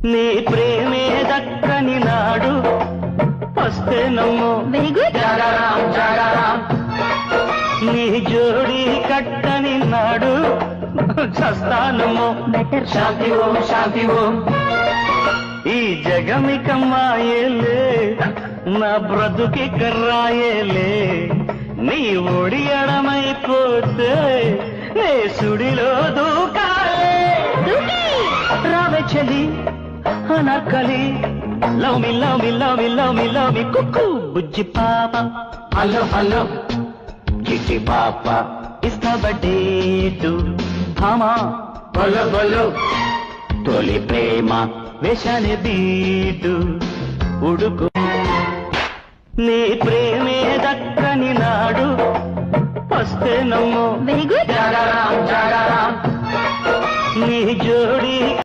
నీ ప్రేమే దక్కని నాడు వస్తే నమ్ము. Very good. జాగారాం జాగారాం. నీ జోడి కట్టని నాడు చస్తానమ్మో. బెటర్. శాంతి ఓం శాంతి ఓం. ఈ జగమిక మాయేలే నా బ్రతుకి కర్రాయేలే. నీ ఒడియడమైపోతే నే సుడిలో దూకాలే. రావే చలి అనకలి love me love me love me love me love me కుక్కు బుజ్జి పాప. హలో హలో చిట్టి పాప. ఇస్తా బడ్డేటు భామా బలో బలో. తొలి ప్రేమ వేషాని బీటు ఉడుకు. నీ ప్రేమే దక్కని నాడు వస్తే నమ్ము. Very good. జాగారాం జాగారాం. నీ జోడి